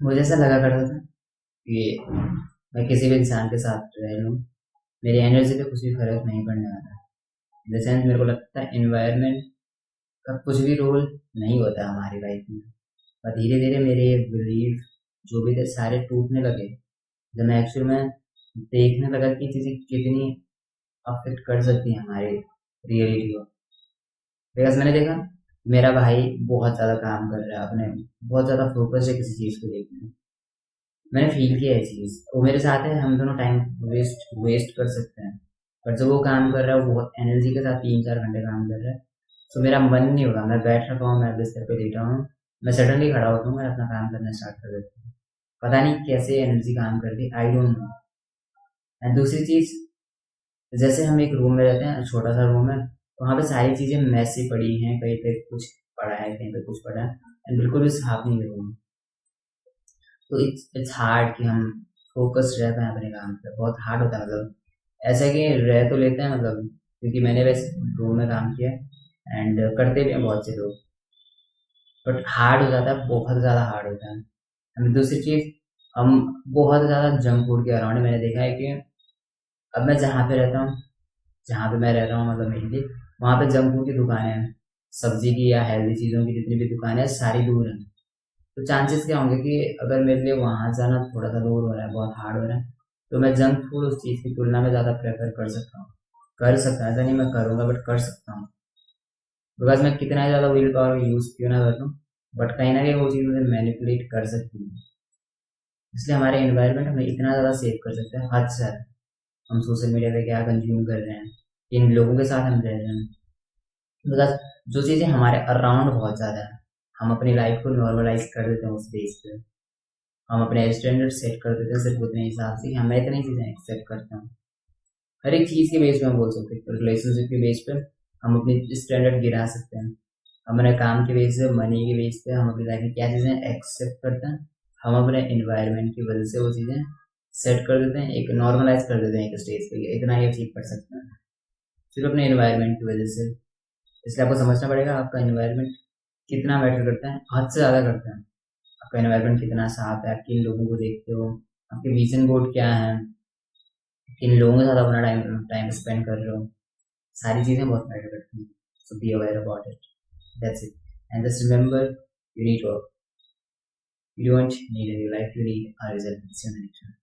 मुझे ऐसा लगा करता था कि मैं किसी भी इंसान के साथ रह लूँ, मेरी एनर्जी पे कुछ भी फर्क नहीं पड़ने वाला। इन द सेंस मेरे को लगता है इन्वायरमेंट का कुछ भी रोल नहीं होता हमारी लाइफ में। और धीरे धीरे मेरे बिलीफ जो भी थे सारे टूटने लगे, जब मैं एक्चुअल में देखने लगा कि चीज़ें कितनी अफेक्ट कर सकती हैं हमारी रियलिटी को। बिकॉज मैंने देखा मेरा भाई बहुत ज़्यादा काम कर रहा है अपने, बहुत ज़्यादा फोकस है किसी चीज़ को देखने। मैंने फील किया है चीज़, वो मेरे साथ है, हम दोनों टाइम वेस्ट कर सकते हैं। पर जब वो काम कर रहा है वो बहुत एनर्जी के साथ 3-4 घंटे काम कर रहा है, तो मेरा मन नहीं होगा, मैं बैठ रखा हूँ, मैं बिस्तर पे लेटा हूँ, मैं सडनली खड़ा होता हूँ, मैं अपना काम करना स्टार्ट कर देता हूँ। पता नहीं कैसे एनर्जी काम करती, आई डोंट नो। एंड दूसरी चीज़, जैसे हम एक रूम में रहते हैं, छोटा सा रूम है, वहाँ पे सारी चीज़ें मैसी पड़ी हैं, कहीं पे कुछ पड़ा है, कहीं पे कुछ पड़ा है, एंड बिल्कुल भी साफ नहीं है रूम। तो इट्स इट्स हार्ड कि हम फोकस्ड रह पाए अपने काम पे, बहुत हार्ड होता है। मतलब ऐसा कि रह तो लेते हैं, मतलब क्योंकि मैंने वैसे रूम में काम किया एंड करते भी हैं बहुत से लोग, बट हार्ड हो जाता है, बहुत ज़्यादा हार्ड होता है। एंड दूसरी चीज़, हम बहुत ज़्यादा जंक फूड के अराउंड, मैंने देखा है कि अब मैं जहाँ पे रहता हूँ, जहाँ पे मैं रह रहा हूँ मतलब मेनली, वहाँ पे जंक फूड की दुकानें हैं, सब्जी की या हेल्दी चीज़ों की जितनी भी दुकानें हैं सारी दूर हैं। तो चांसेस क्या होंगे कि अगर मेरे लिए वहाँ जाना थोड़ा सा दूर हो रहा है, बहुत हार्ड हो रहा है, तो मैं जंक फूड उस चीज़ की तुलना में ज़्यादा प्रेफर कर सकता हूँ। कर सकता हूँ, ऐसा नहीं मैं करूँगा, बट कर सकता हूँ। बिकॉज मैं कितना ज़्यादा विल पावर यूज़ क्यों ना कर लूँ, बट कहीं ना कहीं वो चीज़ मुझे मैनिपुलेट कर सकती है। इसलिए हमारे एनवायरनमेंट हमें इतना ज़्यादा सेव कर सकते हैं, हद से ज़्यादा। हम सोशल मीडिया पे क्या कंज्यूम कर रहे हैं, किन लोगों के साथ हम रह रहे हैं, बिकॉज जो चीज़ें हमारे अराउंड बहुत ज़्यादा है, हम अपनी लाइफ को नॉर्मलाइज कर देते हैं उस बेस पे। हम अपने स्टैंडर्ड सेट कर देते हैं सिर्फ उतने हिसाब से कि हम इतनी चीज़ें एक्सेप्ट करते हैं। हर एक चीज़ के बेस पे हम बोल सकते हैं, रिलेशनशिप के बेस पे हम अपनी स्टैंडर्ड गिरा सकते हैं। हमारे काम के बेस पे, मनी के बेस पे हम अपनी लाइफ में क्या चीज़ें एक्सेप्ट करते हैं, हम अपने इन्वायरमेंट की वजह से वो चीज़ें सेट कर देते हैं, एक नॉर्मलाइज कर देते हैं एक स्टेज पे, इतना ही अचीव कर सकते हैं सिर्फ अपने इन्वायरमेंट की वजह से। इसलिए आपको समझना पड़ेगा आपका इन्वायरमेंट कितना मैटर करता है, हद से ज़्यादा करता है। आपका इन्वायरमेंट कितना साफ है, आप किन लोगों को देखते हो, आपके विजन बोर्ड क्या है, किन लोगों के साथ अपना टाइम टाइम स्पेंड कर रहे हो, सारी चीज़ें बहुत मैटर करती हैं। So be aware about it, that's it. And just remember, you need work, you don't need a new life, you need a result. See you in the next one.